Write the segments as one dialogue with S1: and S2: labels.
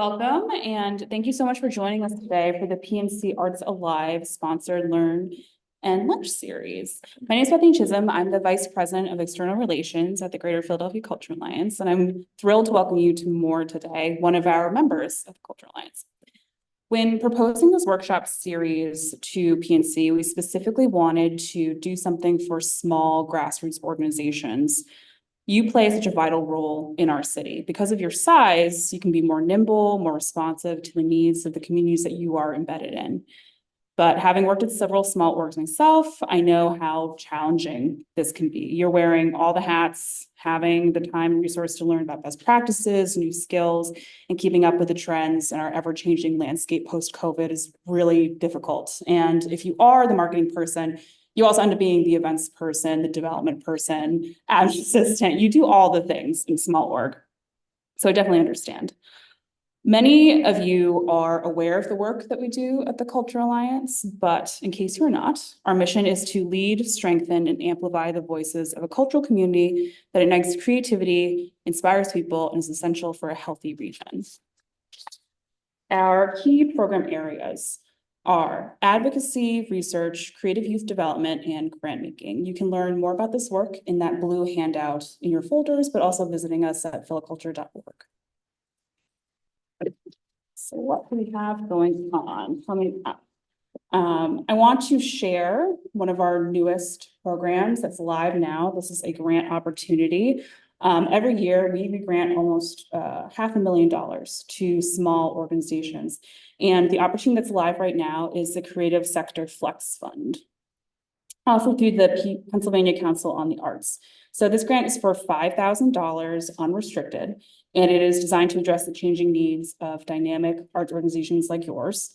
S1: Welcome, and thank you so much for joining us today for the PNC Arts Alive sponsored Learn and Lunch series. My name is Bethany Chisholm. I'm the Vice President of External Relations at the Greater Philadelphia Culture Alliance, and I'm thrilled to welcome you to More today, one of our members of the Culture Alliance. When proposing this workshop series to PNC, we specifically wanted to do something for small grassroots organizations. You play such a vital role in our city. Because of your size, you can be more nimble, more responsive to the needs of the communities that you are embedded in. But having worked at several small orgs myself, I know how challenging this can be. You're wearing all the hats, having the time and resource to learn about best practices, new skills, and keeping up with the trends in our ever-changing landscape post-COVID is really difficult. And if you are the marketing person, you also end up being the events person, the development person, admin assistant. You do all the things in small org. So I definitely understand. Many of you are aware of the work that we do at the Culture Alliance, but in case you're not, our mission is to lead, strengthen, and amplify the voices of a cultural community that ignites creativity, inspires people, and is essential for a healthy region. Our key program areas are advocacy, research, creative youth development, and grant making. You can learn more about this work in that blue handout in your folders, but also visiting us at philaculture.org. So what do we have going on coming up? I want to share one of our newest programs that's live now. This is a grant opportunity. Every year we grant almost $500,000 to small organizations. And the opportunity that's live right now is the Creative Sector Flex Fund, offered through the Pennsylvania Council on the Arts. So this grant is for $5,000 unrestricted, and it is designed to address the changing needs of dynamic arts organizations like yours,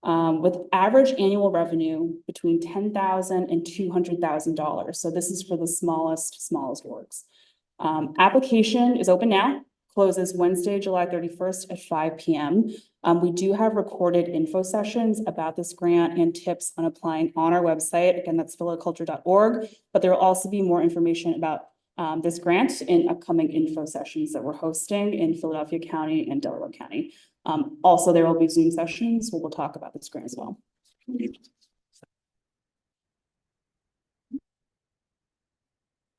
S1: with average annual revenue between $10,000 and $200,000. So this is for the smallest orgs. Application is open now, closes Wednesday, July 31st at 5 p.m. We do have recorded info sessions about this grant and tips on applying on our website. Again, that's philaculture.org, but there will also be more information about this grant in upcoming info sessions that we're hosting in Philadelphia County and Delaware County. Also, there will be Zoom sessions where we'll talk about this grant as well.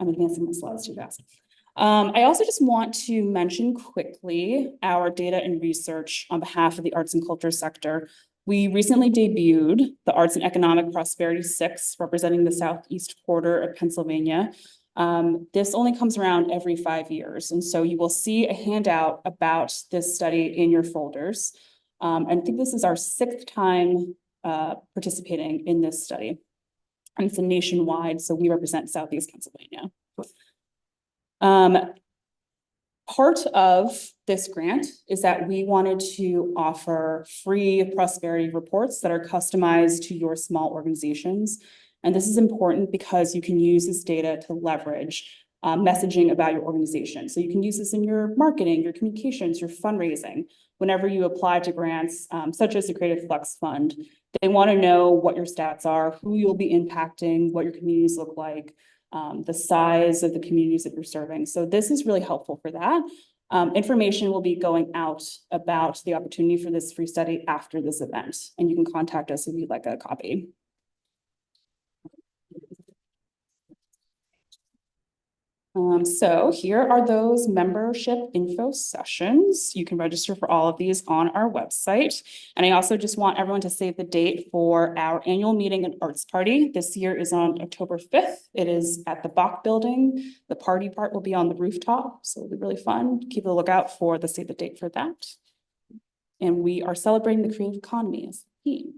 S1: I'm advancing my slides too fast. I also just want to mention quickly our data and research on behalf of the arts and culture sector. We recently debuted the Arts and Economic Prosperity 6, representing the southeast quarter of Pennsylvania. This only comes around every 5 years. And so you will see a handout about this study in your folders. I think this is our 6th time participating in this study. And it's a nationwide, so we represent Southeast Pennsylvania. Part of this grant is that we wanted to offer free prosperity reports that are customized to your small organizations. And this is important because you can use this data to leverage messaging about your organization. So you can use this in your marketing, your communications, your fundraising. Whenever you apply to grants, such as the Creative Flex Fund, they want to know what your stats are, who you'll be impacting, what your communities look like, the size of the communities that you're serving. So this is really helpful for that. Information will be going out about the opportunity for this free study after this event, and you can contact us if you'd like a copy. So here are those membership info sessions. You can register for all of these on our website. And I also just want everyone to save the date for our annual meeting and arts party. This year is on October 5th. It is at the Bach building. The party part will be on the rooftop. So it'll be really fun. Keep a lookout for the save the date for that. And we are celebrating the creative economy as a theme.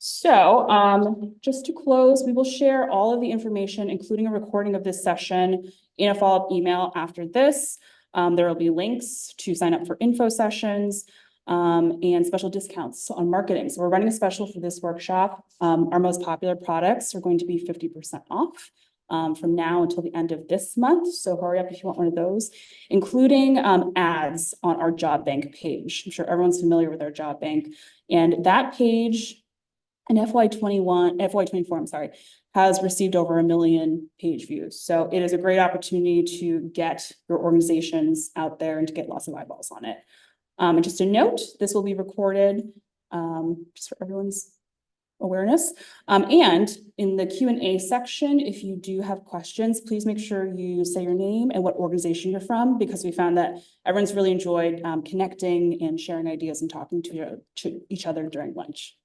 S1: So just to close, we will share all of the information, including a recording of this session, in a follow-up email after this. There will be links to sign up for info sessions and special discounts on marketing. So we're running a special for this workshop. Our most popular products are going to be 50% off from now until the end of this month. So hurry up if you want one of those, including ads on our job bank page. I'm sure everyone's familiar with our job bank. And that page in FY24, has received over 1 million page views. So it is a great opportunity to get your organizations out there and to get lots of eyeballs on it. And just a note, this will be recorded, just for everyone's awareness. And in the Q&A section, if you do have questions, please make sure you say your name and what organization you're from, because we found that everyone's really enjoyed connecting and sharing ideas and talking to each other during lunch.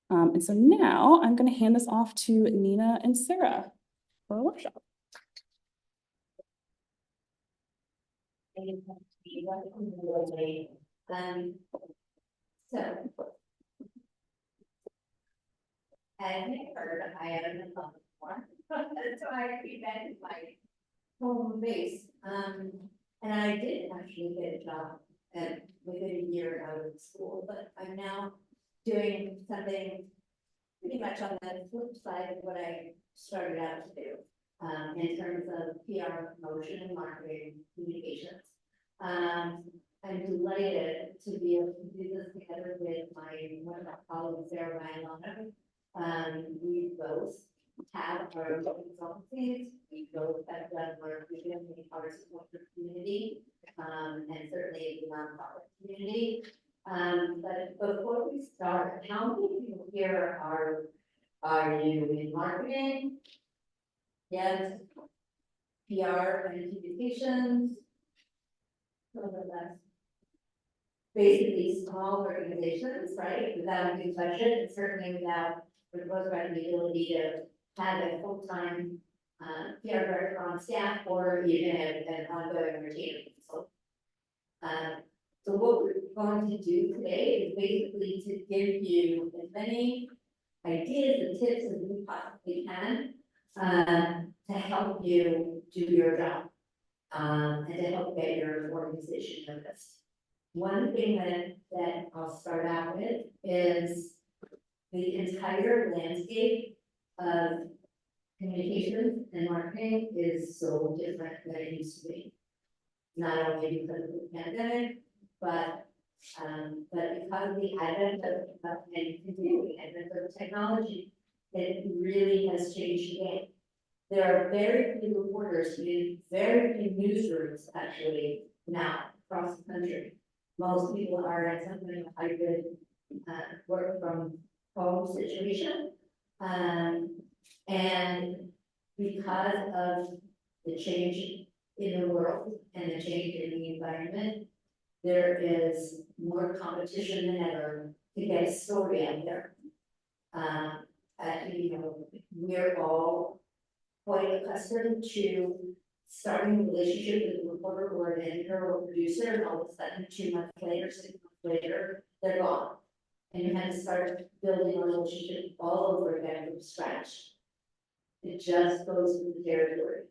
S1: And so now I'm going to hand this off to Nina and Sarah for a workshop.
S2: So, as you heard, I am in the public forum, so I be back in my home base. And I did actually get a job within a year out of school, but I'm now doing something pretty much on the flip side of what I started out to do, in terms of PR, promotion, and marketing communications. I'm delighted to be able to do this together with one of my colleagues, Sarah Ryan. We both have our own consultancies. We both have done work within the arts and culture community, and certainly the nonprofit community. But before we start, how many people here are you in marketing? Yes. PR and communications. Basically small organizations, right? Without a big budget, and certainly without the ability to have a full-time PR director on staff or even an ongoing retainer. So what we're going to do today is basically to give you as many ideas and tips as we possibly can to help you do your job and to help get your organization noticed. One thing that I'll start out with is the entire landscape of communications and marketing is so different than it used to be. Not only because of the pandemic, but because of the advent of and continuing advent of technology, it really has changed the game. There are very few reporters in very few newsrooms actually now across the country. Most people are in some kind of hybrid work from home situation. And because of the change in the world and the change in the environment, there is more competition than ever to get a story out there. We're all quite accustomed to starting a relationship with a reporter or an editor or producer, and all of a sudden 2 months later, 6 months later, they're gone. And you have to start building a relationship all over again from scratch. It just goes with the territory.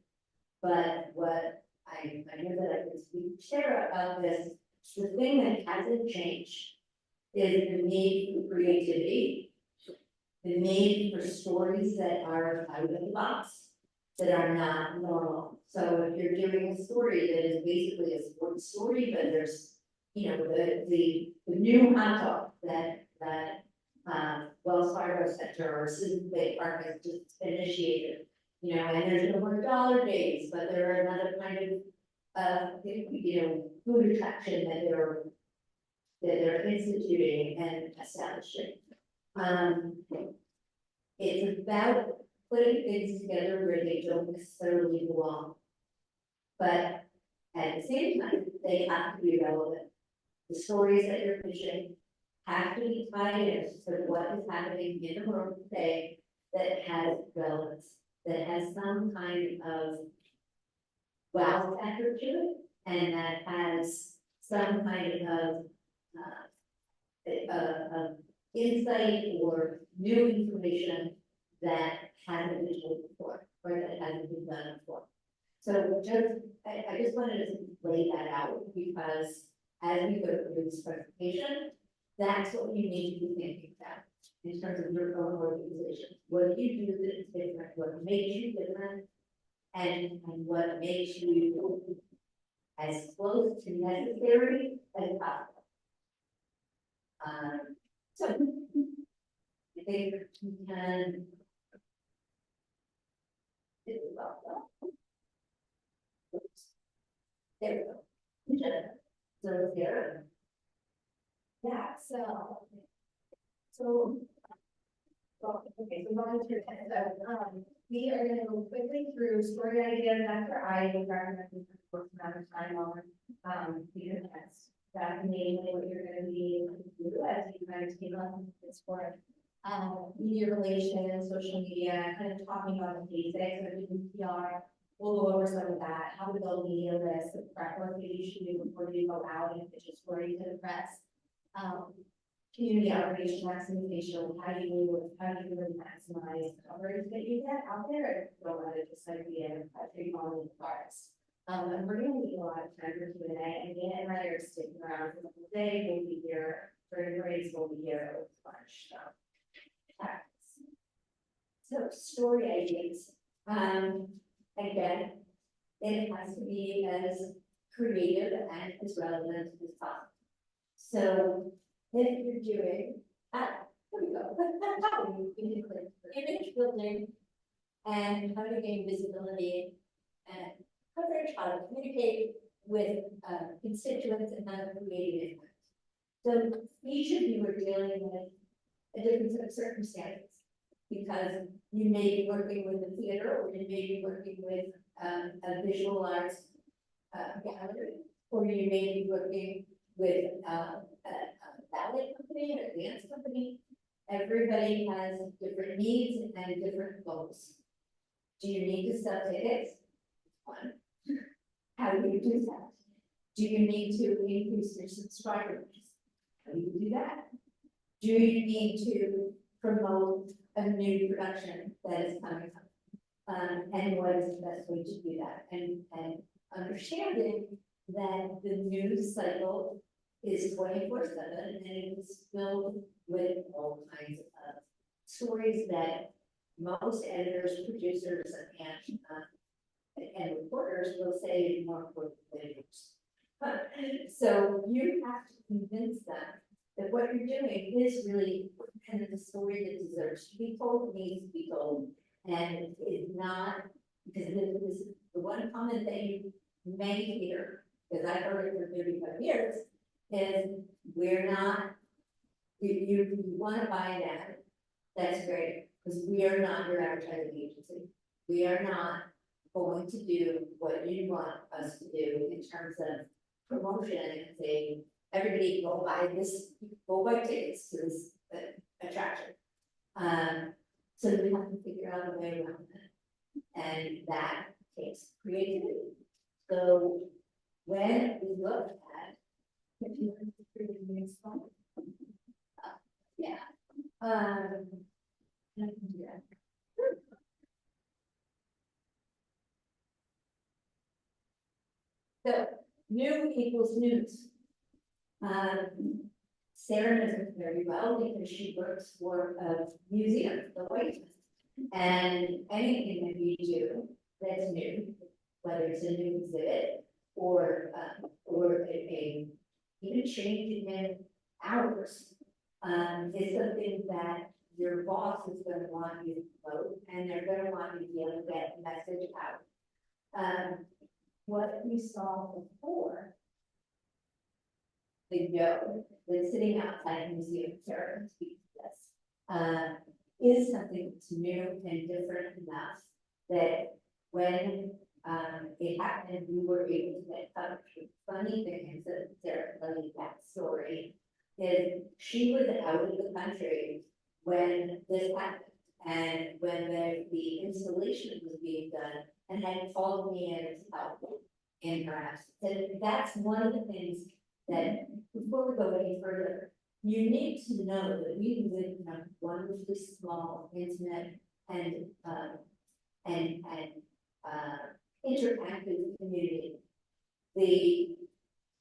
S2: But what I know that I can speak to Sarah about this, the thing that hasn't changed is the need for creativity, the need for stories that are out of the box, that are not normal. So if you're doing a story that is basically a sports story, but there's, the new hot dog that Wells Fargo Center or Citizen Bay Park has just initiated, and there's no more dollar days, but there are another kind of food attraction that they're instituting and establishing. It's about putting things together where they don't necessarily belong. But at the same time, they have to be relevant. The stories that you're pitching have to be tied in to what is happening in the world today that has relevance, that has some kind of wow factor to it, and that has some kind of insight or new information that hasn't been told before, or that hasn't been done before. So I just wanted to lay that out, because as we go through this presentation, that's what you need to be thinking about in terms of your own organization. What do you do that is different? What makes you different? And what makes you as close to necessary as possible. So I think we can do well. There we go. So here, Yeah, so, well, okay, so going through it, so, we are gonna go quickly through story ideas after I will recommend for some amount of time on, your test. That's mainly what you're gonna be able to do as you kind of take on this for, media relations, social media, kind of talking about the basics of doing PR. We'll go over some of that, how to build media lists, the prep work that you should do before you go out and pitch a story to the press. Community outreach, maximization, how do you really maximize coverage that you get out there? Don't let it just like be a treat on the cards. And we're gonna need a lot of time for Q&A, and Dan and I are sticking around for the whole day, we'll be here, during breaks, we'll be here with lunch, so. So story ideas, again, it has to be as creative and as relevant as possible. So if you're doing, here we go. Image building and how to gain visibility and coverage, how to communicate with constituents and how to create impact. So each of you are dealing with a different set of circumstances because you may be working with a theater or you may be working with a visual arts gallery, or you may be working with a ballet company or dance company. Everybody has different needs and different goals. Do you need to sell tickets? One. How do you do that? Do you need to increase your subscribers? How do you do that? Do you need to promote a new production that is coming up? And what is the best way to do that? And understanding that the news cycle is 24/7 and it is filled with all kinds of stories that most editors, producers, and reporters will say more important than yours. So you have to convince them that what you're doing is really kind of the story that deserves to be told, needs to be told, and is not, because this is the one comment that you may hear, because I've heard it for 35 years, is we're not, you want to buy an ad, that's great, because we are not your advertising agency. We are not going to do what you want us to do in terms of promotion and say, everybody go buy this, go buy tickets to this attraction. So we have to figure out a way around that. And that takes creativity. So when we look at, if you want to create a new song, yeah. I can do that. So new equals news. Sarah knows it very well because she works for a museum, the White House. And anything that we do that's new, whether it's a new exhibit or even change in hours, is something that your boss is going to want you to promote, and they're going to want you to be able to get the message out. What we saw before, the Joe that's sitting outside the museum, Sarah speaks to this, is something that's new and different enough that when it happened, we were able to get coverage. Funny thing is that Sarah telling that story is she was out of the country when this happened, and when the installation was being done, and had called me in to help in her absence. And that's one of the things that, before we go any further, you need to know that we live in a wonderfully small, intimate, and interactive community. The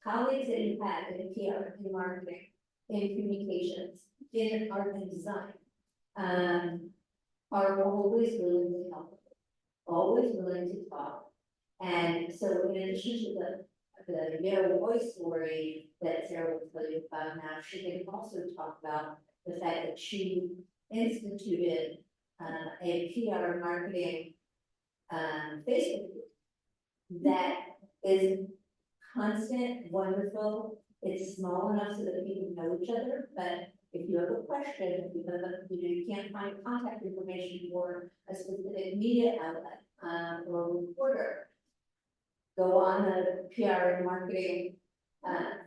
S2: colleagues that you have in PR, in marketing, in communications, in art and design, are always willing to help, always willing to talk. And so in addition to the Yale voice story that Sarah will tell you about now, she can also talk about the fact that she instituted a PR marketing Facebook group that is constant, wonderful. It's small enough so that people know each other, but if you have a question, if you have a, you can't find contact information for a specific media outlet, or reporter, go on the PR and marketing,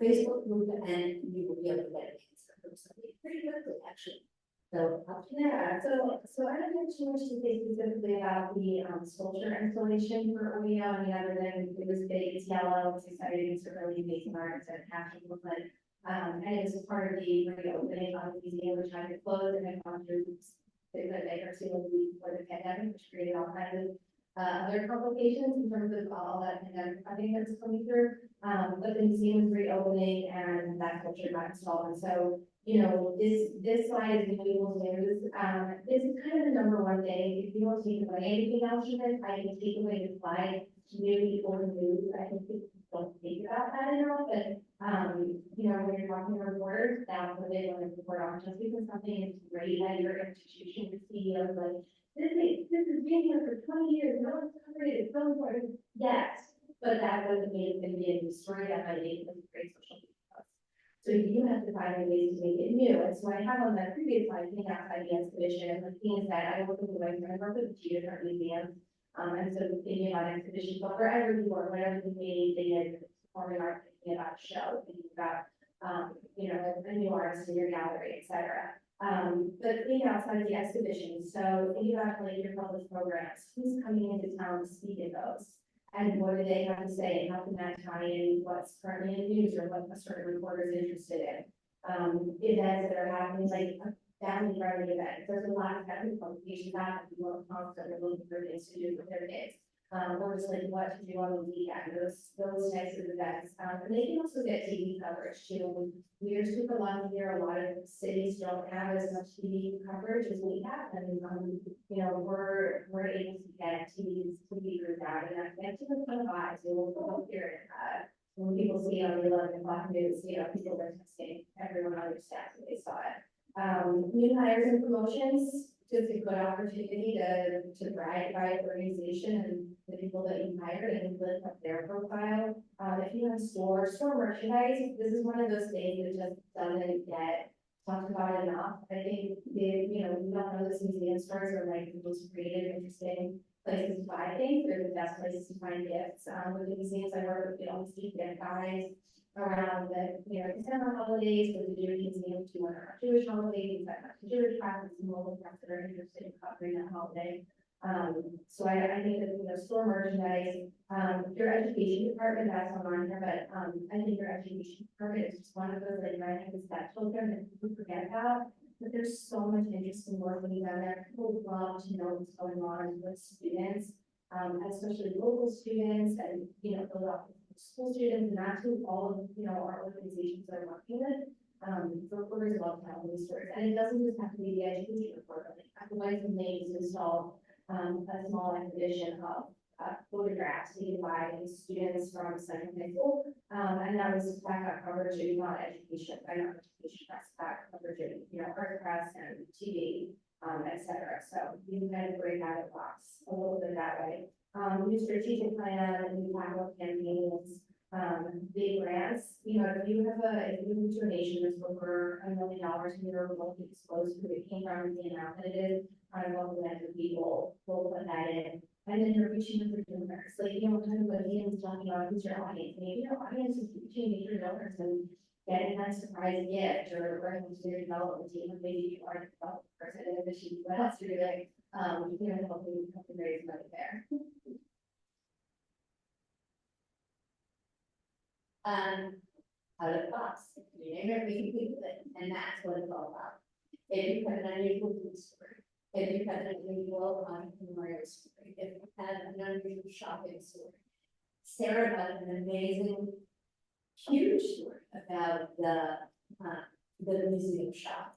S2: Facebook group, and you will be able to get an answer from somebody pretty quickly, actually. So up to there.
S3: So I don't have too much to say specifically about the sculpture installation for Oreo. I mean, other than it was big, it's yellow, it's exciting, it's really amazing art, it's fashionable, but and it was part of the reopening of the museum, which had to close and had gone through the bankruptcy before the pandemic, which created all kinds of other complications in terms of all that pandemic funding that's coming through. But the museum is reopening and that sculpture got installed. And so, you know, this slide is valuable news. This is kind of the number one thing. If you don't take away anything else from this, I can take away the slide really old news. I think people don't think about that enough, but you know, when you're talking to reporters, that's what they want to report on. Just because something is great at your institution, the CEO is like, this has been here for 20 years, no one's covered it, it's so important. Yes, but that doesn't mean it's going to be a new story that might make it great social media posts. So you have to find ways to make it new. And so I have on that previous slide, think outside the exhibition, like Tina said, I work with the White, I work with 2 different museums. And so thinking about exhibitions, but wherever you are, whatever you made, they did performing art, thinking about a show, thinking about, you know, a new artist in your gallery, etc. But think outside the exhibition. So think about like your public programs, who's coming into town to speak at those? And what do they have to say? And how can that tie in what's currently in the news or what a certain reporter is interested in? Events that are happening, like family friendly events. There's a lot of family publications out that people are constantly looking for things to do with their kids. Or just like what to do on the weekend, those types of events. And they can also get TV coverage too. We're super lucky here. A lot of cities don't have as much TV coverage as we have, and you know, we're able to get TV group out, and that's even kind of eyes. We will go up here and when people see on the 11 o'clock news, you know, people are texting everyone on their staff that they saw it. New hires and promotions, just a good opportunity to brag about your organization and the people that you hired and lift up their profile. If you have store merchandise, this is one of those things that just doesn't get talked about enough. I think you know, we don't know this museum stores are like the most creative, interesting places to buy things. They're the best places to find gifts. With the museums I work with, we always keep gift guides around the, you know, December holidays, with the Jewish museum, to our Jewish holidays, that Jewish practice and local press that are interested in covering that holiday. So I think that, you know, store merchandise, your education department, that's on here, but I think your education department is just one of those like right next that children that people forget about. But there's so much interest in working together. People love to know what's going on with students, especially local students, and you know, school students, and that's who all of, you know, our organizations are working with. Reporters love telling these stories, and it doesn't just have to be the education reporter. Like at the White Names installed a small exhibition of photographs taken by students from Central High School, and that was backup coverage of not education, not education press, back coverage of, you know, art press and TV, etc. So you can kind of break out of the box a little bit that way. New strategic plan, new capital campaigns, big grants. You know, if you move to a nation that's over $1 million, and you're remotely exposed to who it came from, the amount that it is, on a local event, people will put that in. And then you're reaching for donors. Like, you know, kind of what Ian's talking about, who's your audience? Maybe your audience is reaching major donors and getting that surprise gift, or working with your development team, and maybe you are a development person in addition to what else you're doing. You know, helping raise money there.
S2: Out of the box, you name it, we can Google it, and that's what it's all about. If you have an unusual food story, if you have an unusual entrepreneurial story, if you have an unusual shopping story. Sarah has an amazing, huge story about the museum shop,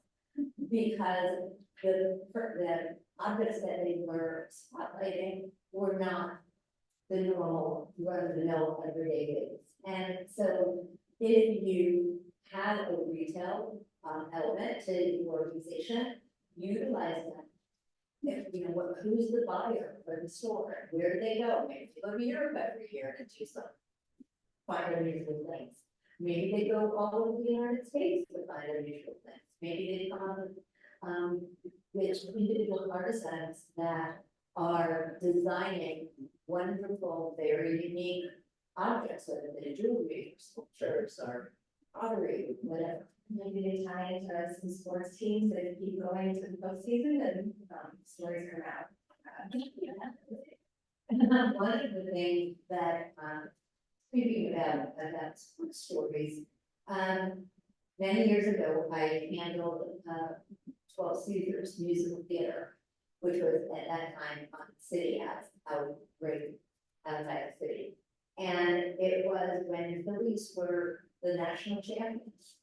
S2: because the objects that they were spotlighting were not the normal run-of-the-mill everyday things. And so if you have a retail element to your organization, utilize them. If you know who's the buyer for the store, where do they go? Maybe you go to Europe every year and do some 5 unusual things. Maybe they go all over the United States to find unusual things. Maybe they come with individual artisans that are designing wonderful, very unique objects, whether they're jewelry, or sculptures, or pottery, whatever.
S3: Maybe they tie into some sports teams that keep going to the postseason and stories come out.
S2: One of the things that, speaking about sports stories, many years ago, I handled 12 Caesars Musical Theater, which was at that time on city out right outside the city. And it was when the Phillies were the national champions.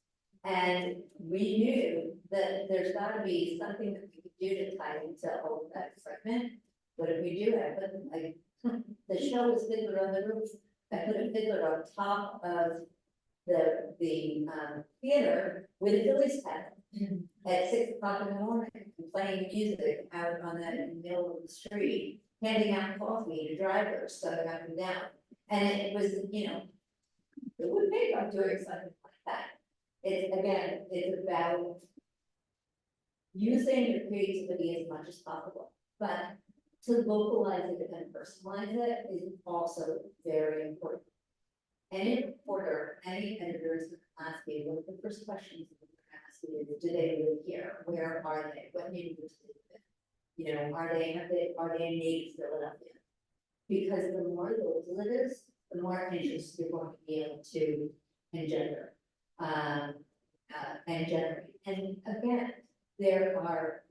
S2: And we knew that there's gotta be something that we could do to tie into all of that excitement. What did we do? I put the show was Fiddler on the Roof. I put a fiddler on top of the theater with a Phillies hat at 6 o'clock in the morning, playing music out on the middle of the street, handing out coffee to drivers going up and down. And it was, you know, it would make up doing something like that. It's about using your creativity as much as possible, but to localize it and personalize it is also very important. Any reporter, any editor is going to ask you, what the first questions they're going to ask you is, do they live here? Where are they? What neighborhoods do they live in? You know, are they in native Philadelphia? Because the more local it is, the more interest you're going to be able to engender and generate. And again, there are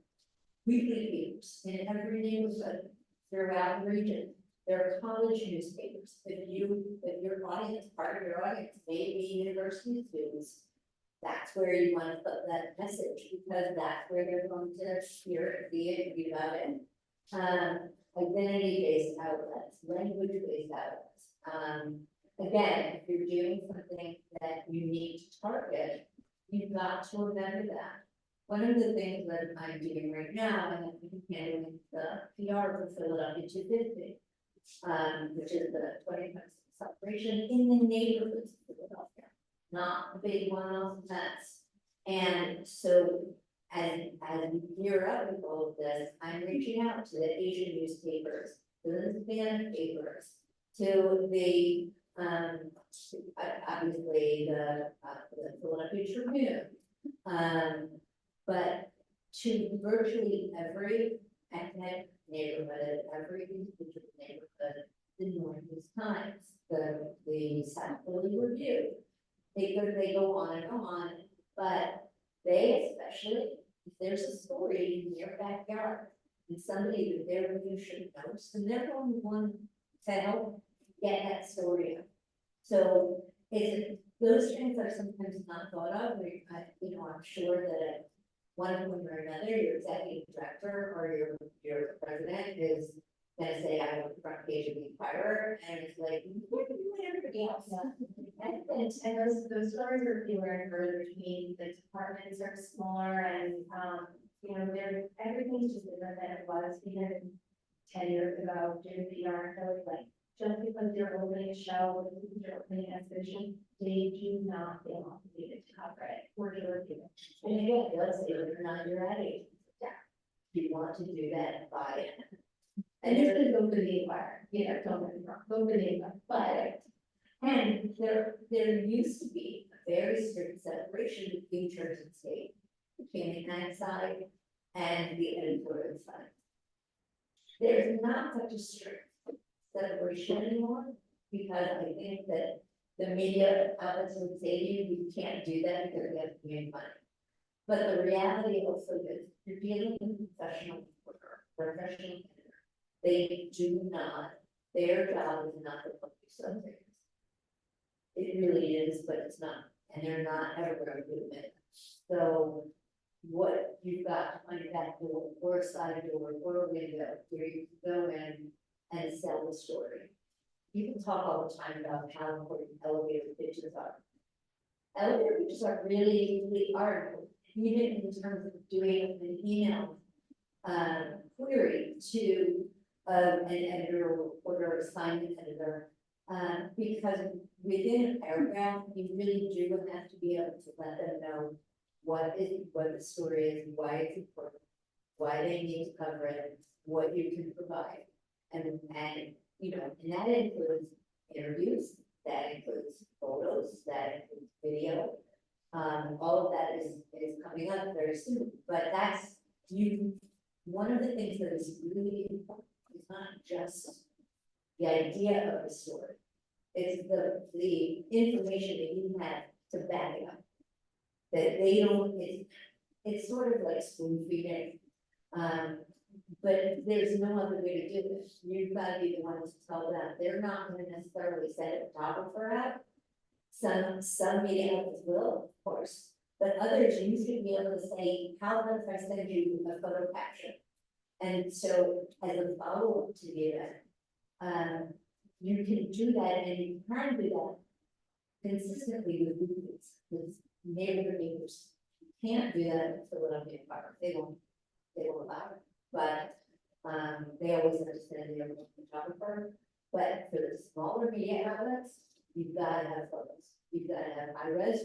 S2: weekly papers in every neighborhood throughout the region. There are college newspapers. If your audience, part of your audience may be university students, that's where you want to put that message, because that's where they're going to hear it, see it, read about it. Identity-based outlets, language-based outlets. Again, if you're doing something that you need to target, you've got to remember that. One of the things that I'm doing right now, and I'm handling the PR for Philadelphia 250, which is the 25th celebration in the neighborhoods of Philadelphia, not the big one-off events. And so, as we gear up with all of this, I'm reaching out to the Asian newspapers, to the Hispanic papers, to the obviously the Philadelphia Tribune, but to virtually every ethnic neighborhood, every individual neighborhood, the Northeast Times, the South Philly Review. They go on and on, but they especially, if there's a story in their backyard and somebody that their review should know, so they're the only one to help get that story out. So those things are sometimes not thought of. I'm sure that at one point or another, your executive director or your president is going to say, I want the front page of the Inquirer, and it's like, what are you doing everybody else?
S3: And those stories are fewer and further between. The departments are smaller, and everything's just different than it was even 10 years ago during the PR. So like, just because you're opening a show, or you're opening an exhibition, they do not feel obligated to cover it or to review it.
S2: And again, let's say you're not your ad agency. Yeah. You want to do that by.
S3: And this could go to the Inquirer, don't get me wrong, go to the Inquirer, but.
S2: And there used to be a very strict separation between church and state, between the ad side and the editorial side. There's not such a strict separation anymore, because I think that the media outlets would say to you can't do that because you have to make money. But the reality also is you're dealing with a professional reporter, professional editor. They do not, their job is not to publish something. It really is, but it's not, and they're not ever going to admit it. So what you've got to find that door, or a side door, or a window where you can go in and sell the story. People talk all the time about how important elevator pitches are. Elevator pitches are really important, even in terms of doing an email query to an editor or reporter, assignment editor. Because within a paragraph, you really do have to be able to let them know what the story is, why it's important, why they need to cover it, what you can provide. And you know, and that includes interviews, that includes photos, that includes video. All of that is coming up very soon, but that's one of the things that is really important is not just the idea of the story. It's the information that you have to back it up. That they don't, it's sort of like spoon feeding. But there's no other way to do this. You've got to be the ones to tell them. They're not going to necessarily set a photographer up. Some media outlets will, of course, but others, you should be able to say, how about if I send you a photo caption? And so as a follow-up to the event, you can do that, and you can do that consistently with roommates, with neighbors. You can't do that in Philadelphia Park. They won't allow it. But they always understand the photographer. But for the smaller media outlets, you've got to have photos. You've got to have high res.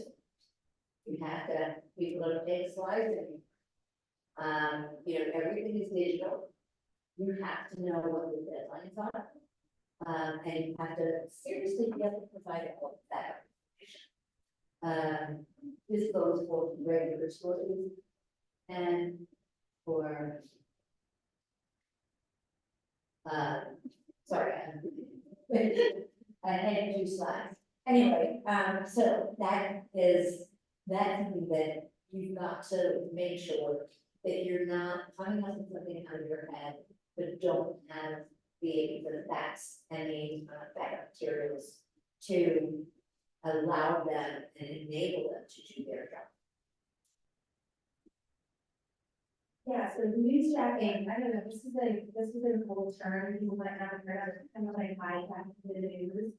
S2: You have to have people to take slides and you know, everything is digital. You have to know what the deadlines are. And you have to seriously be able to provide all of that information. This goes for regular stories and for sorry, I had 2 slides. Anyway, so that's something that you've got to make sure that you're not talking about something out of your head, but don't have the facts and the backup materials to allow them and enable them to do their job.
S3: Yeah, so newsjacking, I don't know, this is a whole term, people might not have heard of, it's kind of like hijacking the news.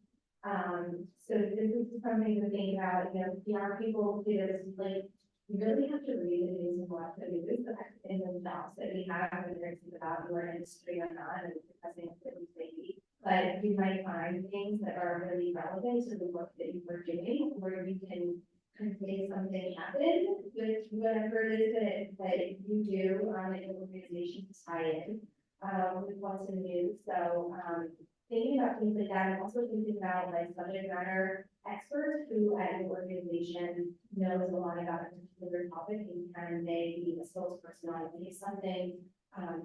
S3: So this is something to think about, you know, PR people do this, like, you really have to read the news and watch the news in the jobs that we have, whether it's about your industry or not, and discussing it maybe. But you might find things that are really relevant to the work that you were doing, where you can make something happen with whatever it is that you do in an organization to tie in with what's in the news. So thinking about things like that, and also thinking about like subject matter experts who at your organization knows a lot about a particular topic and can they be a spokesperson on it.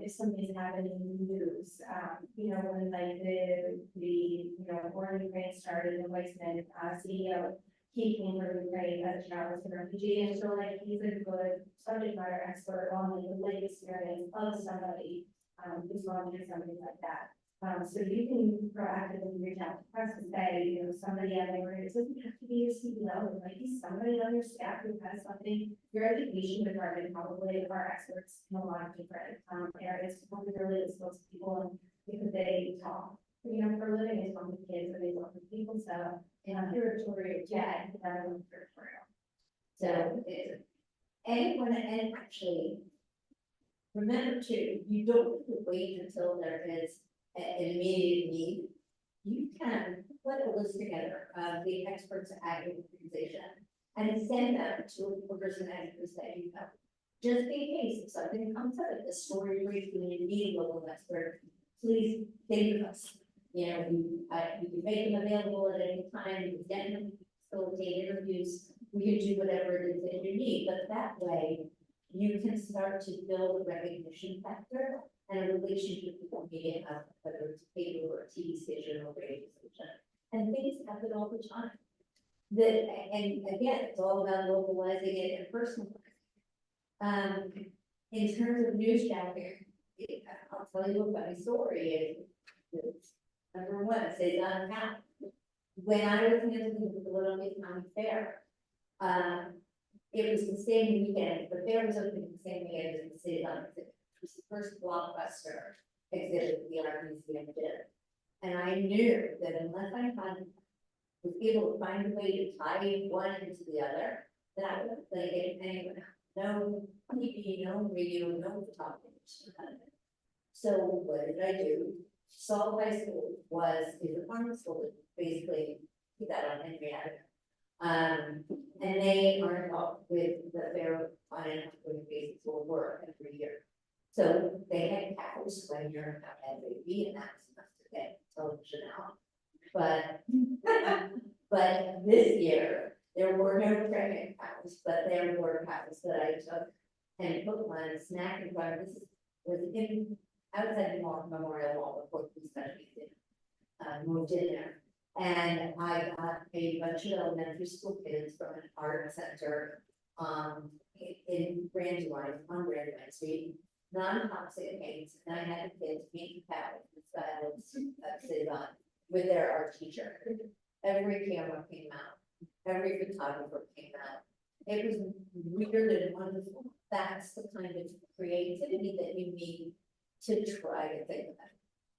S3: If something's happening in the news, you know, when like the you know, war in Ukraine started, the Weissman CEO, he came from Ukraine as a journalist and refugee, and so like he's a good subject matter expert on like the life experience of somebody who's going through something like that. So you can proactively reach out to press and say, you know, somebody at my it doesn't have to be a CEO, it might be somebody on your staff who has something. Your education department probably are experts in a lot of different areas, particularly as most people, because they talk, you know, for a living, they talk with kids and they talk with people. So in a territorial jet, territorial. So anyone, and actually remember too, you don't have to wait until there is an immediate need. You can put a list together of the experts at your organization and send them to a person experts that you know. Just in case if something comes up at the story brief and you need a local expert, please think of us. You know, you can make them available at any time, you can definitely facilitate interviews, we can do whatever it is that you need, but that way you can start to build a recognition factor and a relationship with the media, whether it's paper or a TV station or radio station. And things happen all the time. And again, it's all about localizing it and personalizing. In terms of newsjacking, I'll tell you a funny story. It's number one, say downtown. When I was handling the Philadelphia County Fair, it was the same weekend. The fair was open the same weekend as the city of it was the first blockbuster exhibit the art museum did. And I knew that unless I was able to find a way to tie one into the other, that I wouldn't play it anyway. No TV, no radio, no photography. So what did I do?
S2: Salt High School is a farm school that basically put that on Henry Avenue. And they are involved with the fair on an ongoing basis will work every year. So they had cows when you're at FAB, and that was enough to get television out. But this year, there were no pregnant cows, but there were cows that I took and put one snack in front of. This was in outside the Memorial Wall before we started moved in there. And I got a bunch of elementary school kids from an art center in Brandywine, on Brandywine Street, non-toxic paints, and I had the kids paint cows in style with their art teacher. Every camera came out, every photographer came out. It was weird and wonderful. That's the kind of creativity that you need to try to think about.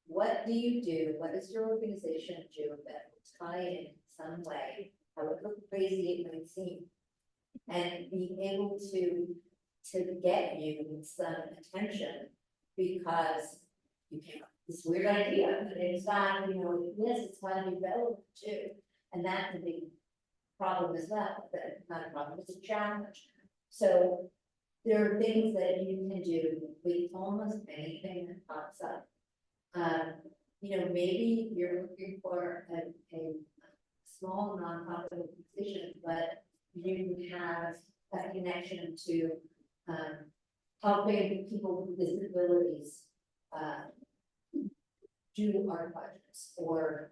S2: What do you do? What does your organization do that will tie in some way, however crazy it might seem, and be able to get you some attention because you came up with this weird idea, but it's not, yes, it's going to be relevant too. And that's a big problem as well, but not a problem, it's a challenge. So there are things that you can do with almost anything that pops up. Maybe you're looking for a small nonprofit position, but you have a connection to helping people with disabilities do art projects or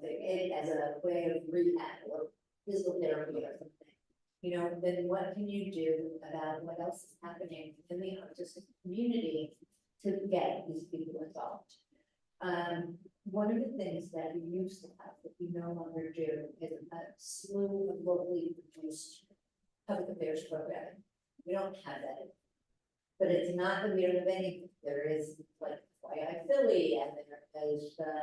S2: it as a way of rehab or physical therapy or something. Then what can you do about what else is happening in the artistic community to get these people involved? One of the things that we used to have that we no longer do is a slew of locally produced public affairs programming. We don't have that. But it's not that we don't have anything. There is like FYI Philly, and there is the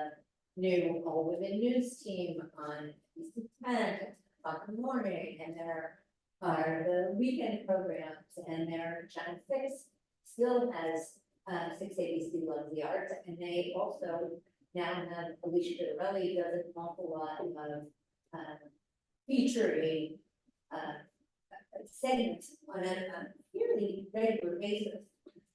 S2: new all women news team on ABC 10 at 10 in the morning, and there are the weekend programs, and their Channel 6 still has 6 ABC Loves the Arts, and they also now have Alicia Fiorelli does an awful lot of featuring segments on a fairly regular basis,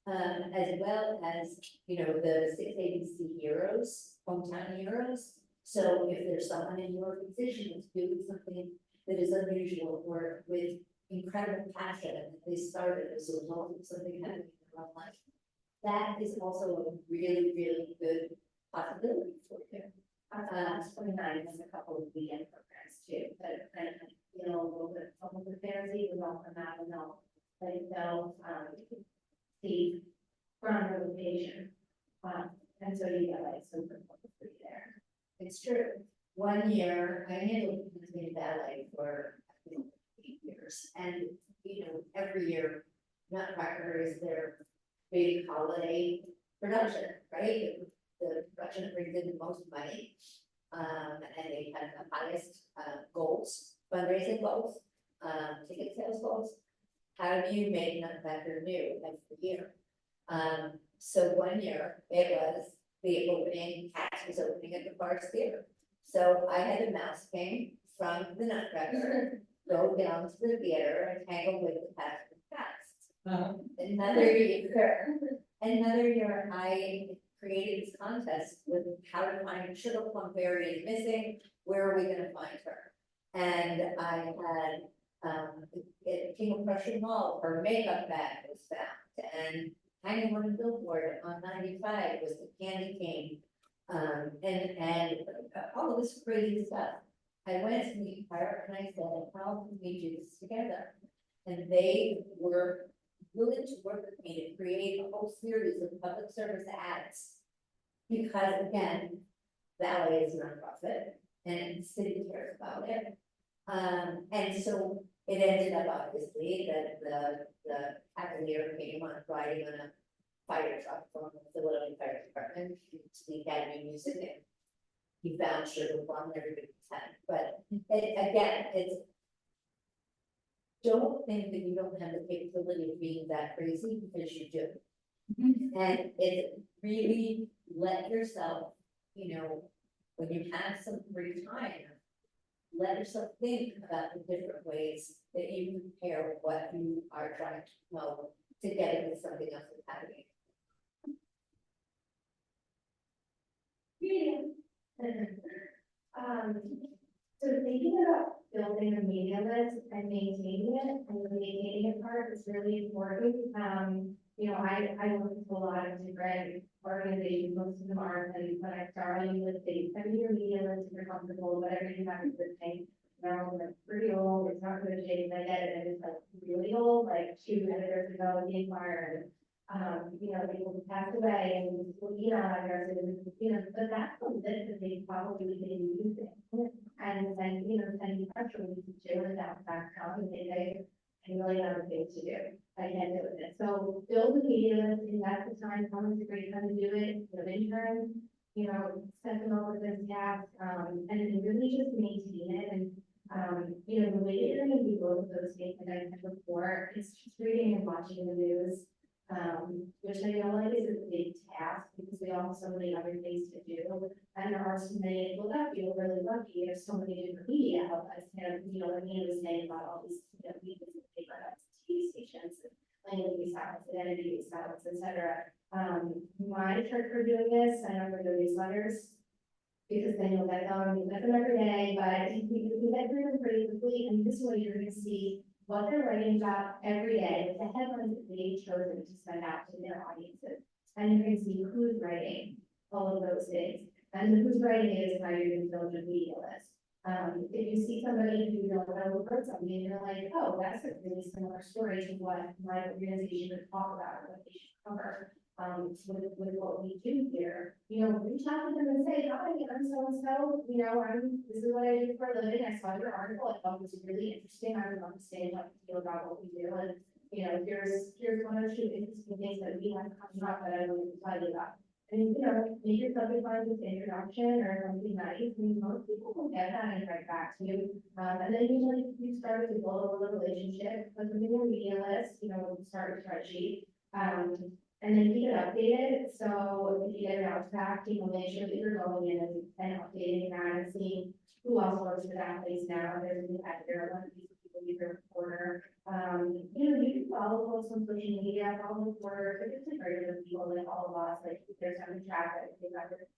S2: as well as the 6 ABC heroes, hometown heroes. So if there's someone in your position that's doing something that is unusual or with incredible passion that they started as a result of something happening in their own life, that is also a really, really good possibility for you.
S3: 29 is a couple of weekend programs too, but a little bit of public affairs, even though from that and they'll see from the location. And so you get like some publicity there.
S2: It's true. One year I handled Pennsylvania Ballet for 8 years, and every year Nutcracker is their big holiday production, right? The production that brings in the most money, and they have the highest goals, fundraising goals, ticket sales goals. How do you make Nutcracker new every year? So one year it was the opening, Cats was opening at the Forest Theater. So I had a mouse king from the Nutcracker go down to the theater and tangle with the cats. Another year I created this contest with how to find Sugar Plum Fairy is missing, where are we going to find her? And I had King of Prussian Mall, her makeup bag was found, and hanging on a billboard on 95 was the candy cane, and all of this crazy stuff. I went to the Empire and I said, how can we do this together? And they were willing to work with me to create a whole series of public service ads. Because again, ballet is a nonprofit and the city cares about it. And so it ended up obviously that the Cavalier came on riding on a fire truck from the Philadelphia Fire Department to the Academy of Music, and he found Sugar Plum and everybody was happy. But it's don't think that you don't have the capability of being that crazy, because you do. And it really let yourself, when you have some free time, let yourself think about the different ways that you can compare what you are trying to promote together with something else that's happening.
S3: Um, so thinking about building a media list and maintaining it, and the maintaining it part is really important. I work with a lot of different organizations, most of them aren't, and when I started with things, send your media list if you're comfortable, whatever you have is the thing. It's pretty old, it's not good shape, and I get it, and it's like really old, like 2 editors ago in the Inquirer, people passed away and email addresses, but that's the list that they probably been using. And then, sending press releases to and that's and they really have things to do. I can't do it. So build a media list, invest the time, someone's a great time to do it, interns, set them up with this task, and then really just maintain it. And, the way that you're going to do both of those things that I said before is just reading and watching the news. Which I know like is a big task because we all have so many other things to do. And there are so many, well, that feel really lucky. There's so many different media outlets, what Nina was saying about all these, media paper outlets, TV stations, language outlets, identity outlets, etc. My trick for doing this, I know for the newsletters, because then you'll get them every day, but you can get through them pretty quickly, and this way you're going to see what they're writing about every day, the headlines that they've chosen to send out to their audiences. And you can see who's writing all of those things. And who's writing it is how you're going to build your media list. If you see somebody who you don't know who wrote something, and you're like, oh, that's a really similar story to what my organization would talk about, or what they should cover. With what we do here, reach out to them and say, hi, I'm so-and-so, this is what I do for a living. I saw your article. I thought it was really interesting. I would love to stay in touch with you about what we do. And, here's one or two interesting things that we have coming up that I want to tell you about. And, make your subject line with introduction or something nice. And most people will get that and write back to you. And then usually you start to build a little relationship with the media list, start a spreadsheet. And then keep it updated. So if you get an out back, make sure that you're going in and updating that and seeing who else works for that place now. There's a new editor, one of these people, either reporter. You can follow folks on social media, follow reporters, if it's a regular people like all of us, like if there's some traffic, they got their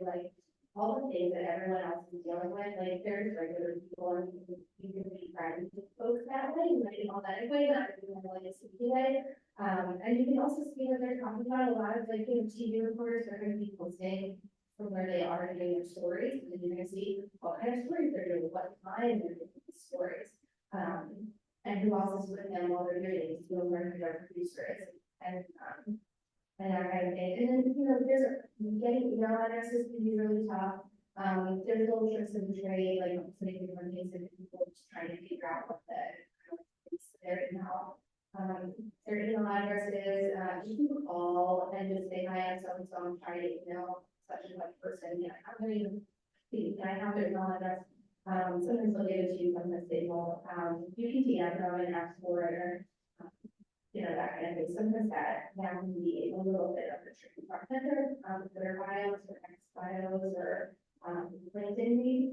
S3: like all the things that everyone else is dealing with, like there's regular people and you can be friends with folks that way, and like all that way, not like a sticky way. And you can also see that they're talking about a lot of TV reporters are going to be posting from where they are doing their stories, and you're going to see what kind of stories they're doing, what time they're doing these stories, and who else is with them while they're doing these, who are their producers, and that kind of thing. And then there's getting email addresses can be really tough. There's little tricks of the trade, like putting different things in people just trying to figure out what their email. Their email addresses, you can call and just say, hi, I'm so-and-so, I'm trying to email such and such person, can I have their email address? Sometimes they'll give it to you, sometimes they won't. You can DM them and ask for it, or, that kind of thing. Sometimes that can be a little bit of a tricky part. Twitter bios, or X bios, or LinkedIn maybe.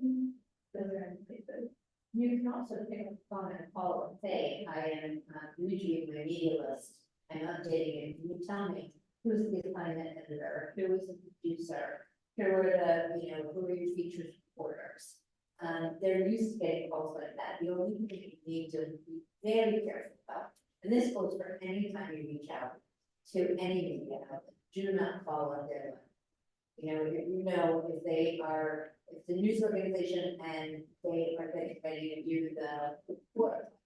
S3: Those are places.
S2: You can also pick up the phone and call and say, I am reviewing my media list. I'm updating it. Can you tell me who's the assignment editor? Who is the producer? Who are who are your featured reporters? They're used to getting calls like that. The only thing you need to be very careful about, and this goes for any time you reach out to any media outlet, do not fall on their line. If they are, if the news organization and they are getting ready to do the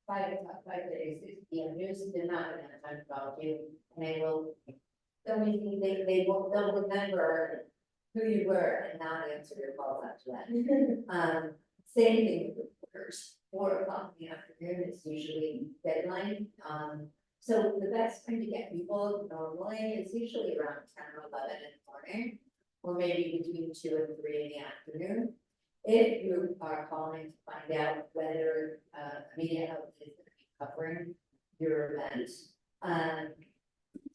S2: 5 days, 6 p.m. news, they're not going to have time to follow you, and they will. They'll remember who you were and not answer your calls after that. Same thing with reporters. 4 o'clock in the afternoon is usually deadline. So the best time to get people normally is usually around 10 or 11 in the morning, or maybe between 2 and 3 in the afternoon. If you are calling to find out whether a media outlet is going to be covering your event,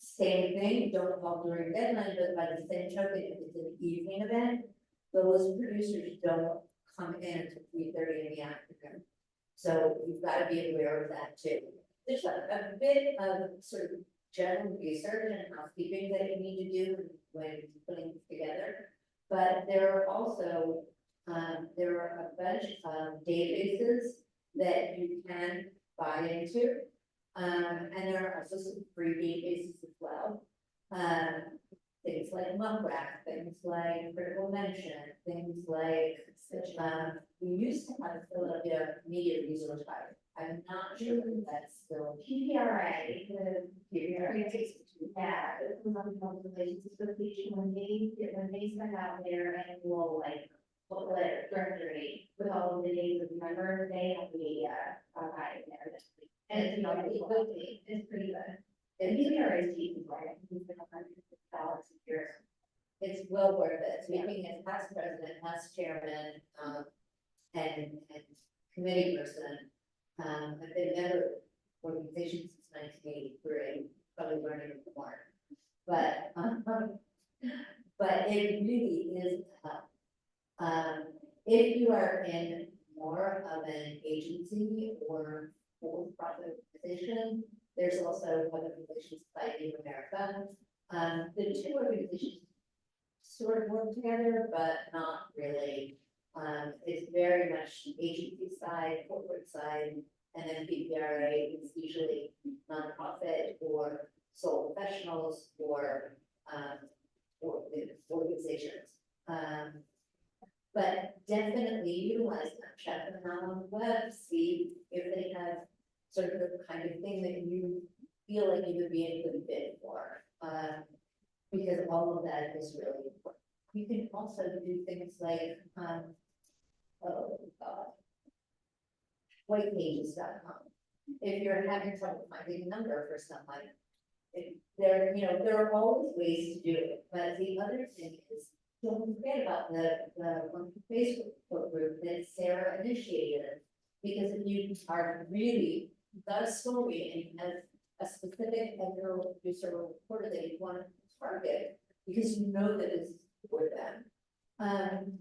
S2: Same thing, don't call during deadline, but by the same token, if it's an evening event, those producers don't come in until 3:30 in the afternoon. So you've got to be aware of that too. There's a bit of sort of general research and housekeeping that you need to do when putting this together. But there are also, there are a bunch of databases that you can buy into. And there are also some free databases as well. Things like Muckrack, things like Critical Mention, things like we used to have a Philadelphia Media Resource Guide. I'm not sure if that's still
S3: PPRA, the yeah, it was on the public relations association when they sent out their annual like booklet directory with all of the names of members, they have the guide in there. And it's, you know, it's pretty good. And PPRA is cheap, right? It's like $100 a year.
S2: it's well worth it. Speaking as past president, past chairman, and committee person, I've been a member of organizations since 1983, probably learning more. But it really is a help. If you are in more of an agency or for-profit position, there's also Organizations Society of America. The two organizations sort of work together, but not really. It's very much the agency side, corporate side, and then PPRA is usually nonprofit or sole professionals or organizations. But definitely utilize them, check them out on the web, see if they have sort of the kind of thing that you feel like you would be a good fit for. Because all of that is really important. You can also do things like, whitepages.com. If you're having trouble finding a number for someone, there are always ways to do it. But the other thing is, don't forget about the Facebook group that Sarah initiated. Because if you are really got a story and you have a specific editor or producer or reporter that you want to target, because you know that it's for them,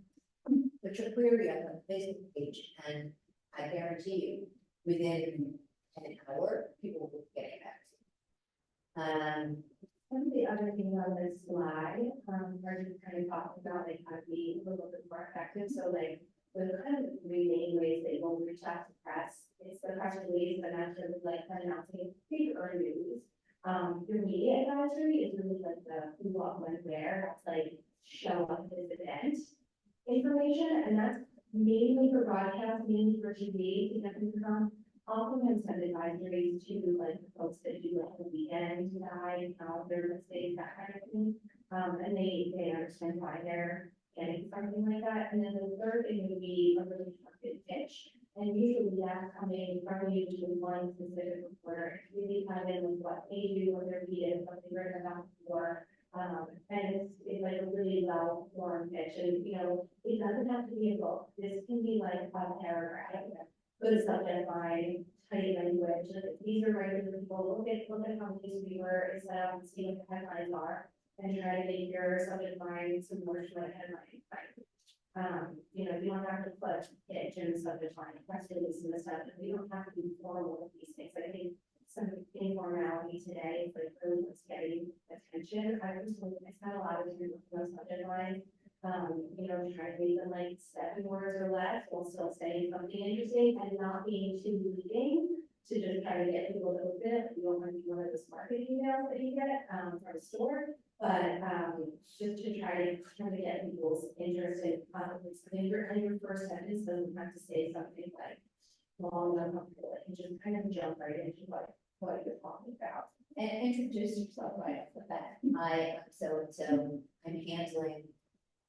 S2: put your query on the Facebook page, and I guarantee you, within an hour, people will get it back to you.
S3: One of the other things on this slide, are just kind of talking about like how to be a little bit more effective. So like the kind of three main ways that you'll reach out to press. It's the press release, but not just like announcing paper news. Your media advisory is really like the who, what, when, where. That's like show up at this event information, and that's mainly for broadcast, mainly for TV. Also have sent advisories to like folks that do like the weekend guide, calendar mistakes, that kind of thing. And they understand why they're getting something like that. And then the third thing would be a really targeted pitch. And usually that's coming from you to one specific reporter. It's really kind of with what they do, what their beat is, what they've written about before. And it's like a really well formed pitch. And you know, it doesn't have to be a book. This can be like a paragraph. Good subject line, tight language. These are regular people. Look at how newspaper is set up and see what the headlines are, and try to make your subject line similar to what headline. You know, you don't have to put pitch in the subject line, press release and stuff. We don't have to be formal with these things. I think some informality today is like really what's getting attention. I spent a lot of time with those subject lines. You know, trying to make them like 7 words or less while still saying something interesting and not being too leading to just try to get people to open it. You don't want to be one of those marketing emails that you get from a store, but just to try to get people's interest in your first sentence doesn't have to say something like long and uncomfortable. You just kind of jump right into what you're talking about
S2: and introduce yourself right off the bat. So I'm handling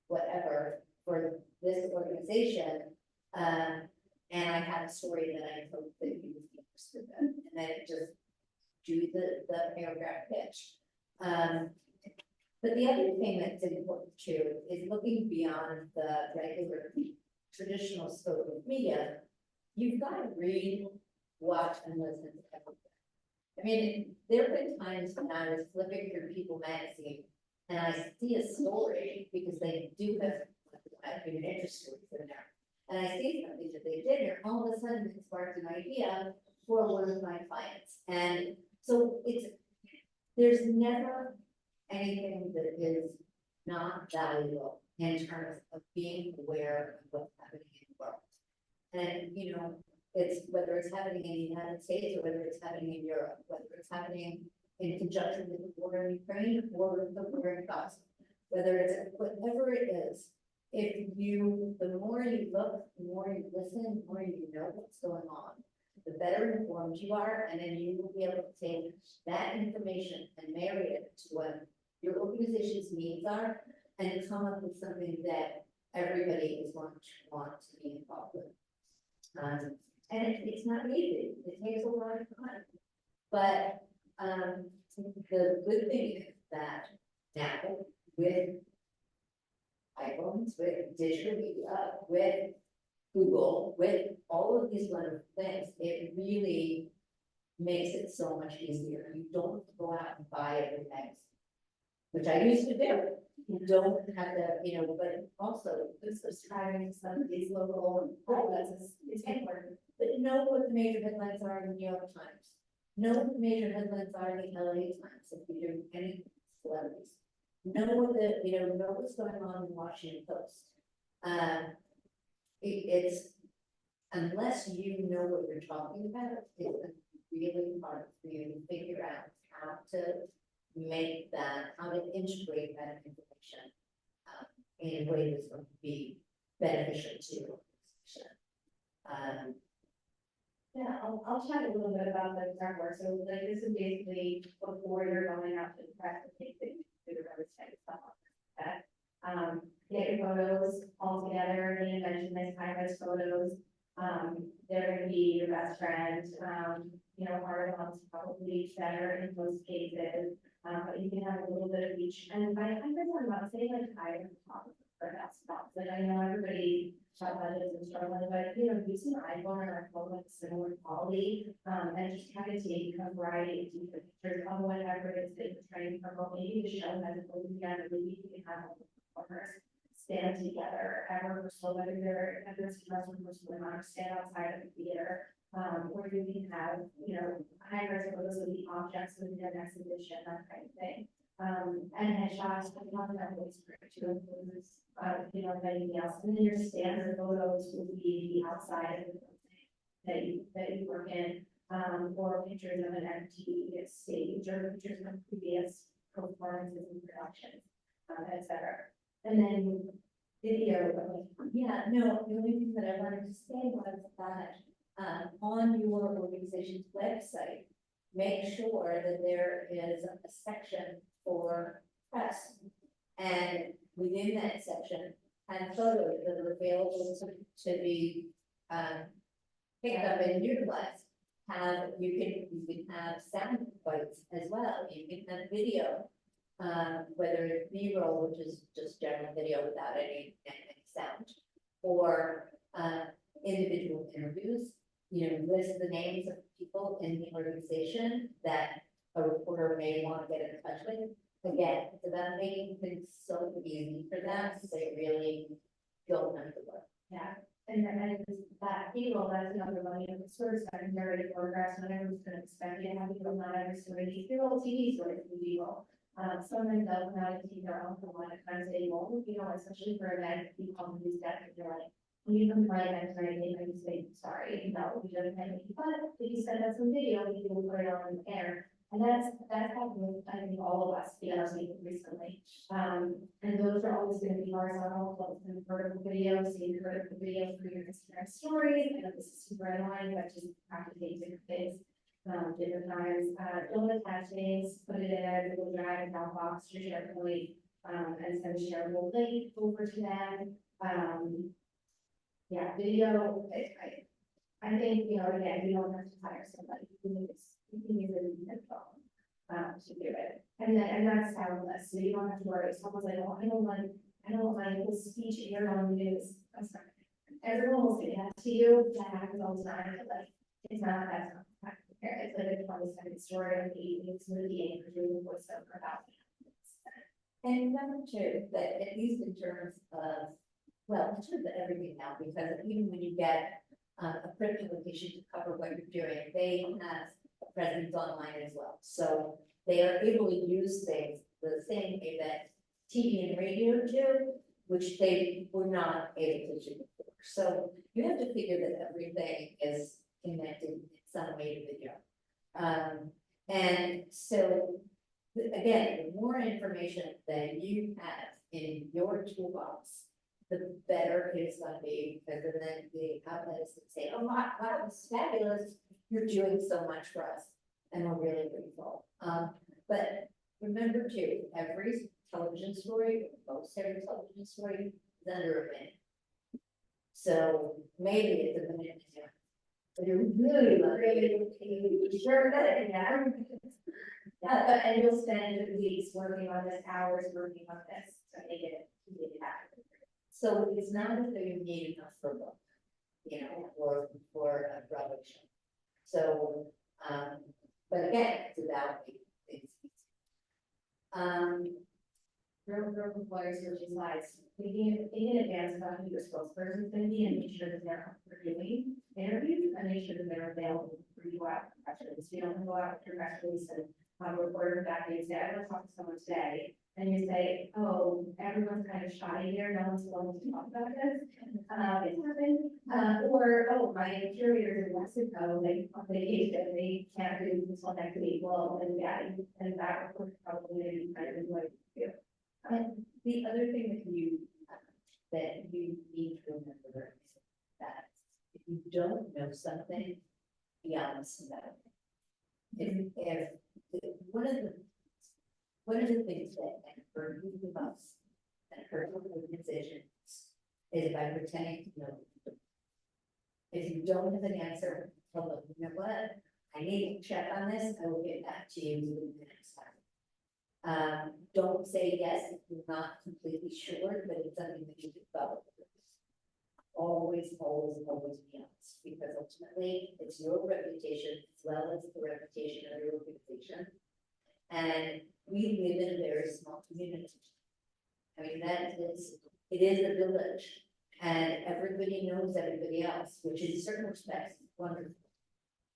S2: whatever for this organization, and I had a story that I hope that you would be interested in, and then just do the paragraph pitch. But the other thing that's important too is looking beyond the regular traditional scope of media. You've got to read, watch, and listen to everything. mean, there have been times when I was flipping through People magazine and I see a story because they do have, I mean, interest stories in there. And I see something that they did here, all of a sudden it sparked an idea for one of my clients. And so there's never anything that is not valuable in terms of being aware of what's happening in the world. And, you know, it's whether it's happening in the United States or whether it's happening in Europe, whether it's happening in conjunction with the war in Ukraine or the war in Gaza, whether it's whatever it is, the more you look, the more you listen, the more you know what's going on, the better informed you are, and then you will be able to take that information and marry it to what your organization's needs are and come up with something that everybody is going to want to be involved with. And it's not easy, it takes a lot of time. But the good thing is that now with iPhones, with digital media, with Google, with all of these wonderful things, it really makes it so much easier. You don't have to go out and buy everything, which I used to do. You don't have to, you know, but also subscribing to some of these local outlets is important. But know what the major headlines are in the New York Times. Know what the major headlines are in the LA Times if you do any celebrities. Know what know what's going on in the Washington Post. It's unless you know what you're talking about, it's really hard for you to figure out how to make that, how to integrate that information in a way that's going to be beneficial to your organization.
S3: Yeah, I'll chat a little bit about the framework. So like this is basically before you're going out to the press and take things to the website and stuff like that. Get your photos all together. Nina mentioned this high-res photos. They're going to be your best friend. You know, hard ones probably better in most cases. But you can have a little bit of each. And by high-res, I'm not saying like high photographer, that's not. Like I know everybody shot budgets and struggling, but you know, using an iPhone or a phone with similar quality, and just kind of take a variety of different pictures of whatever it is that you're trying to promote, maybe to show that it's moving together, maybe you can have performers stand together, ever so whether they're members of the or stand outside of the theater, or you can have, you know, high-res photos of the objects within an exhibition, that kind of thing. And headshots, but not that was great to include, you know, anything else. And then your standard photos would be the outside of the building that you work in, or pictures of an empty stage or pictures of previous performances and productions, etc. And then video.
S2: Yeah, no, the only thing that I wanted to say was that on your organization's website, make sure that there is a section for press, and within that section, have photos that are available to be picked up and utilized. You can have sound bites as well. You can have video, whether it's B-roll, which is just general video without any sound, or individual interviews. You know, list the names of people in the organization that a reporter may want to get in touch with. Again, it's about making things so easy for them so they really don't have to work.
S3: Yeah, and that people, that's another one, you know, it's sort of secondary photographs, not everyone's going to expect you to have people, not every story needs to be little TV stories to be real. Sometimes they'll come out and take their own for a lot of times they won't, you know, especially for events, people use that, and you're like, when you come to my event tonight, they might say, sorry, no, we don't have any, but if you send us some video, we can put it on the air. And that's happened with, I think, all of us, recently. And those are always going to be horizontal, close and vertical videos, seeing vertical videos for your Instagram stories. I know this is super annoying, but just have to take different things, different times. Don't attach things, put it in a Google Drive, Dropbox, or SharePoint, and send a shareable link over to them. Yeah, video, I think, you know, again, you don't have to hire somebody, you can use it in the phone, to do it. And that's soundless, so you don't have to worry, someone's like, oh, I don't want my whole speech aired on the news. I'm sorry. Everyone will say that to you, that happens all the time, but like, it's not, that's not, it's like a 20-second the story of the evening's movie and doing voiceover about it.
S2: And remember too, that at least in terms of, well, in terms of everything now, because even when you get a print publication to cover what you're doing, they have a presence online as well. So they are able to use things the same way that TV and radio do, which they were not able to do before. So you have to figure that everything is connected in some way to video. And so again, the more information that you have in your toolbox, the better it's gonna be, because then the outlets that say, oh, wow, it's fabulous, you're doing so much for us, and we're really grateful. But remember too, every television story, most every television story is under a minute. So maybe it's a minute, but you're really
S3: Sure, good, yeah. And you'll spend weeks working on this, hours working on this, to make it happen.
S2: so it's not as though you need enough for a book, you know, or for a Broadway show. So, but again, it's about things.
S3: Real employers, which is nice, thinking in advance about who your spokesperson is going to be and make sure that they're doing interviews and make sure that they're available for you out for press release. You don't go out with your press release and have a reporter back and say, I want to talk to someone today. And you say, oh, everyone's kind of shy here, no one's willing to talk about this. It's happened. Or, oh, my curators in Mexico, they on vacation, they can't do this until next week. Well, and yeah, and that report probably going to be kind of like you.
S2: And the other thing that you need to remember is that if you don't know something, be honest about it. If one of the things that can hurt you the most and hurt organizations is by pretending to know. If you don't have an answer, tell them, you know what, I need to check on this, I will get back to you the next time. Don't say yes if you're not completely sure, but it's something that you can follow. Always be honest, because ultimately it's your reputation as well as the reputation of your organization. And we live in a very small community. I mean, it is a village, and everybody knows everybody else, which in certain respects is wonderful.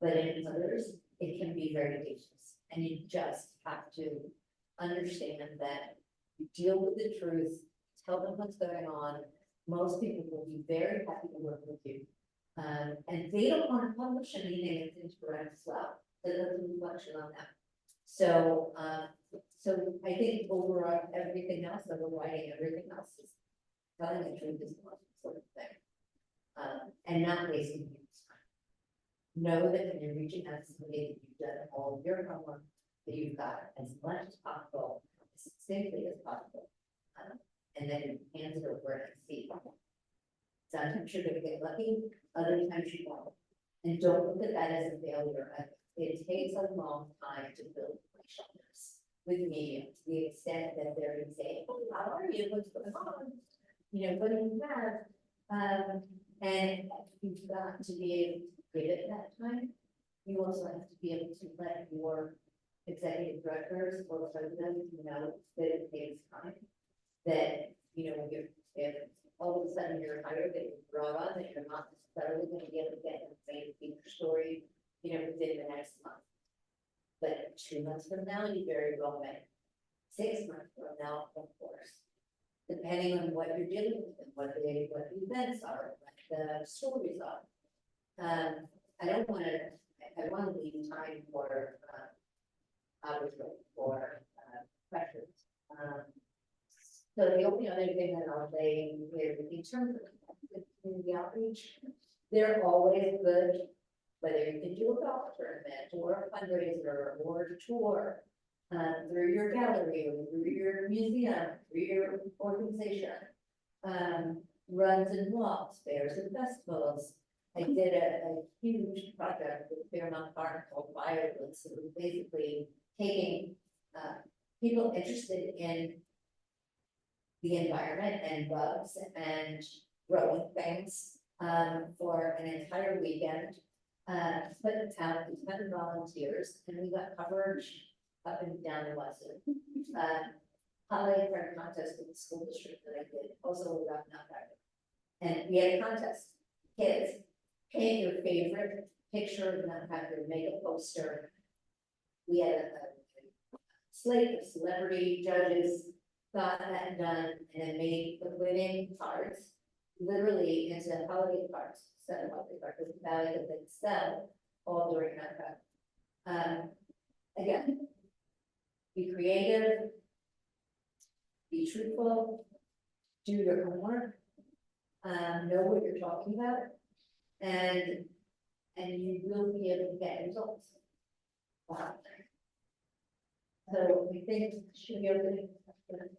S2: But in others, it can be very dangerous, and you just have to understand that you deal with the truth, tell them what's going on. Most people will be very happy to work with you. And they don't want to publish anything that's incorrect as well. There's a reflection on that. So, so I think overall, everything else, overriding everything else is telling the truth is the most important thing. And not wasting people's time. Know that when you're reaching out to somebody, that you've done all of your homework, that you've got as much as possible, as succinctly as possible. And then you hand it over and see. Sometimes you're gonna get lucky, other times you won't. And don't look at that as a failure. It takes a long time to build relationships with media to the extent that they're gonna say, oh, how are you? What's going on? You know, what do you have? And you've got to be able to give it that time. You also have to be able to let your executive directors or presidents know that it takes time. That, you know, if all of a sudden you're hired, that you're brought on, that you're not necessarily going to be able to get a feature story, you know, within the next month. But 2 months from now, you very well may. 6 months from now, of course. Depending on what you're dealing with and what the events are, what the stories are. I don't want to, I want to leave time for obviously for questions. So the only other thing that I'll say is in terms of community outreach, they're always good, whether you can do a golf tournament or a fundraiser or a tour through your gallery or through your museum, through your organization, runs and walks, fairs and festivals. I did a huge project with Fairmount Park called Violets. It was basically taking people interested in the environment and bugs and growing things for an entire weekend. split the town with 10 volunteers, and we got coverage up and down the Western. Holiday card contest with the school district that I did, also we got Nutcracker. And we had a contest, kids, paint your favorite picture of Nutcracker, make a poster. We had a slate of celebrity judges, got that done, and made the winning cards literally into holiday cards, set of holiday cards, with the value that they sell all during Nutcracker. Again, be creative, be truthful, do your homework, know what you're talking about, and you will be able to get results. Wow. So we think should be able to.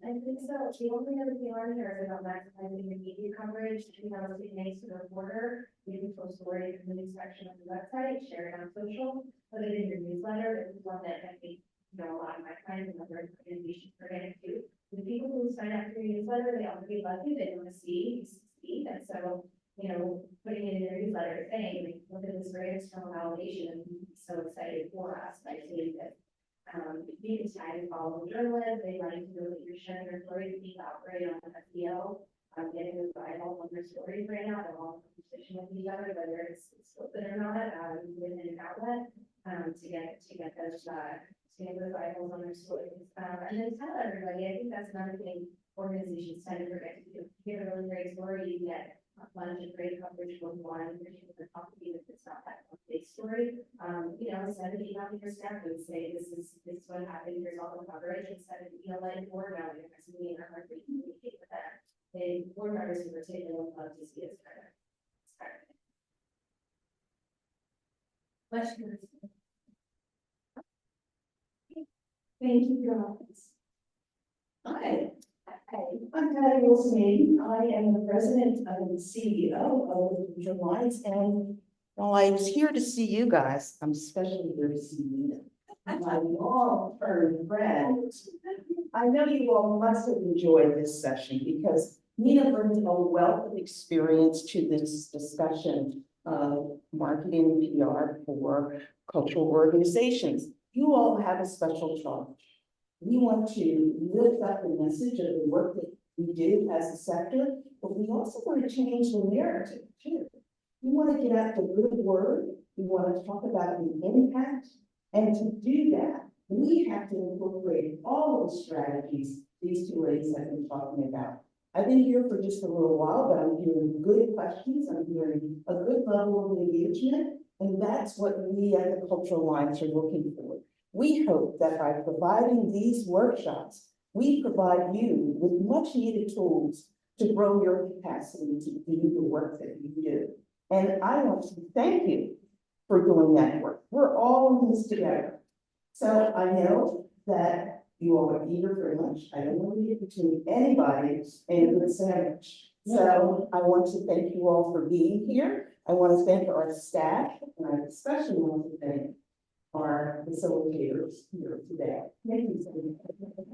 S3: I think so. The only other thing on here is about maximizing the media coverage. We have a nice reporter. You can post stories in the news section of the website, share it on social, put it in your newsletter. This is one that I think, you know, a lot of my clients and other organizations are getting to. The people who sign up for your newsletter, they already love you. They want to see you succeed. And so, you know, putting it in your newsletter, saying, like, look at this great external validation, and be so excited for us by seeing that. You can tag and follow the journalists. They like to know that you're sharing their stories. Keep operate on SEO. Getting those eyeballs on their stories right now. They're all in competition with each other, whether it's open or not, within an outlet, to get those eyeballs on their stories. And then tell everybody. I think that's another thing organizations tend to forget to do. If you have a really great story, you get a bunch of great coverage from one, the company if it's not that big story. You know, instead of emailing your staff and say, this is what happened, here's all the coverage, instead of, you know, letting board know, because we are hard to communicate with them. They board members in particular would love to see us better.
S2: Questions?
S4: Thank you, guys.
S2: Hi.
S4: I'm Patty Wilson. I am the president and CEO of the Lines, and while I was here to see you guys, I'm especially here to see Nina, my long-term friend. I know you all must have enjoyed this session because Nina brings a wealth of experience to this discussion of marketing and PR for cultural organizations. You all have a special charge. We want to lift up the message of the work that we do as a sector, but we also want to change the narrative too. We want to get out the good word. We want to talk about the impact. And to do that, we have to incorporate all of the strategies these two ladies have been talking about. I've been here for just a little while, but I'm hearing good questions. I'm hearing a good level of engagement. And that's what we at the Cultural Alliance are looking for. We hope that by providing these workshops, we provide you with much needed tools to grow your capacity to do the work that you do. And I want to thank you for doing that work. We're all in this together. So I know that you all are eager for lunch. I don't want to get between anybody and a good sandwich. So I want to thank you all for being here. I want to thank our staff, and I especially want to thank our facilitators here today. Thank you so much.